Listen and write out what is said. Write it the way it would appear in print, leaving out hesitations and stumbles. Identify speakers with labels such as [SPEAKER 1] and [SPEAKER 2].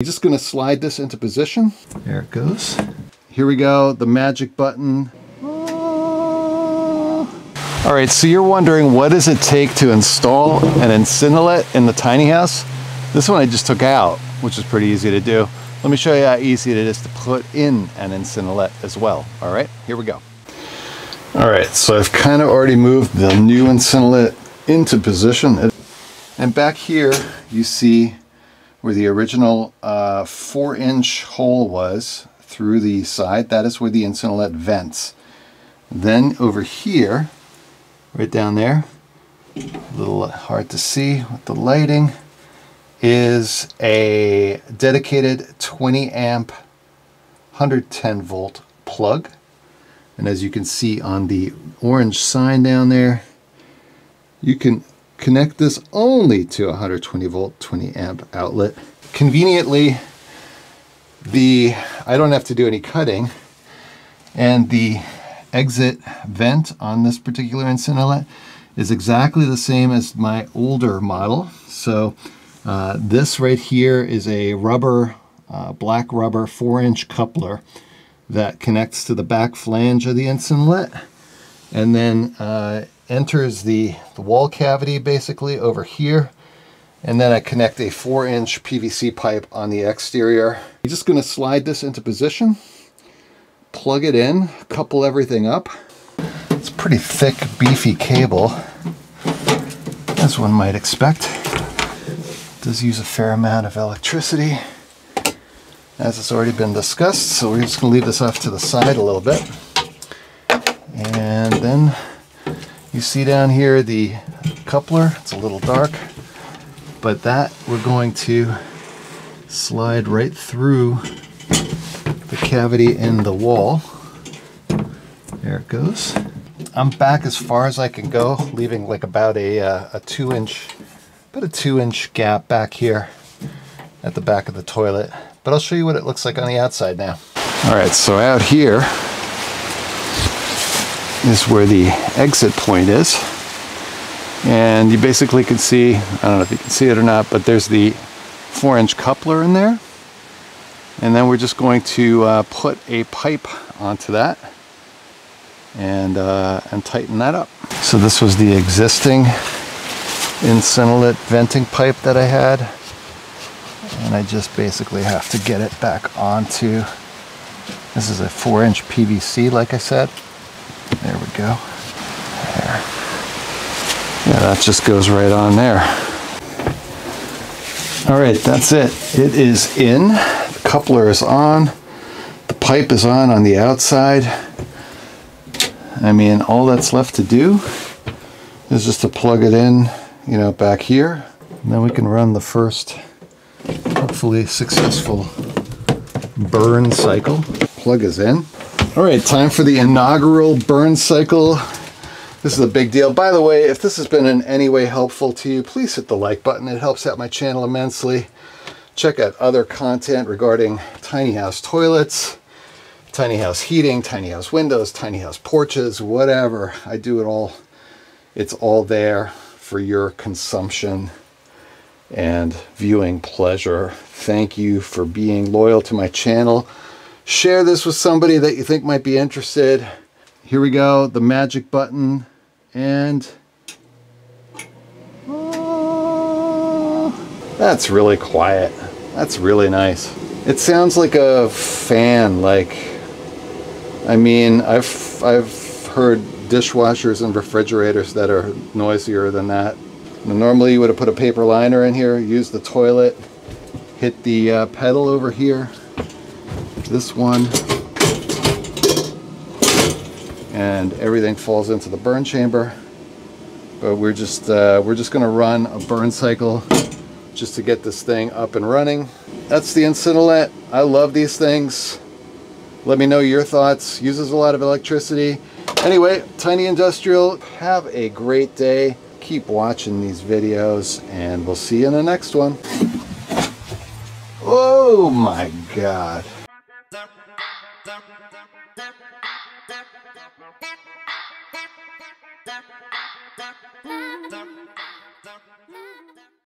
[SPEAKER 1] You're just going to slide this into position. There it goes. Here we go, the magic button. All right, so you're wondering what does it take to install an Incinolet in the tiny house? This one I just took out, which is pretty easy to do. Let me show you how easy it is to put in an Incinolet as well. All right, here we go. All right, so I've kind of already moved the new Incinolet into position. And back here, you see where the original 4-inch hole was through the side. That is where the Incinolet vents. Then over here, right down there, a little hard to see with the lighting, is a dedicated 20 amp 110 volt plug. And as you can see on the orange sign down there, you can connect this only to a 120 volt 20 amp outlet. Conveniently, I don't have to do any cutting, and the exit vent on this particular Incinolet is exactly the same as my older model. So this right here is a rubber, black rubber 4-inch coupler that connects to the back flange of the Incinolet and then enters the wall cavity basically over here. And then I connect a 4-inch PVC pipe on the exterior. I'm just going to slide this into position, plug it in, couple everything up. It's a pretty thick, beefy cable, as one might expect. It does use a fair amount of electricity, as has already been discussed, so we're just going to leave this off to the side a little bit. And then you see down here the coupler. It's a little dark, but that we're going to slide right through the cavity in the wall. There it goes. I'm back as far as I can go, leaving like about a 2-inch gap back here at the back of the toilet. But I'll show you what it looks like on the outside now. All right, so out here is where the exit point is. And you basically can see, I don't know if you can see it or not, but there's the 4-inch coupler in there. And then we're just going to put a pipe onto that and tighten that up. So this was the existing Incinolet venting pipe that I had. And I just basically have to get it back onto, this is a 4-inch PVC, like I said. There we go. There. Yeah, that just goes right on there. All right, that's it. It is in. The coupler is on. The pipe is on the outside. I mean, all that's left to do is just to plug it in, you know, back here. And then we can run the first, hopefully successful burn cycle. Plug is in. All right, time for the inaugural burn cycle. This is a big deal. By the way, if this has been in any way helpful to you, please hit the like button. It helps out my channel immensely. Check out other content regarding tiny house toilets, tiny house heating, tiny house windows, tiny house porches, whatever. I do it all. It's all there for your consumption and viewing pleasure. Thank you for being loyal to my channel. Share this with somebody that you think might be interested. Here we go, the magic button, and that's really quiet. That's really nice. It sounds like a fan. Like, I mean, I've heard dishwashers and refrigerators that are noisier than that. Normally you would have put a paper liner in here, use the toilet, hit the pedal over here, this one, and everything falls into the burn chamber. But we're just going to run a burn cycle just to get this thing up and running. That's the Incinolet. I love these things. Let me know your thoughts. Uses a lot of electricity. Anyway, Tiny Industrial, have a great day. Keep watching these videos, and we'll see you in the next one. Oh my God.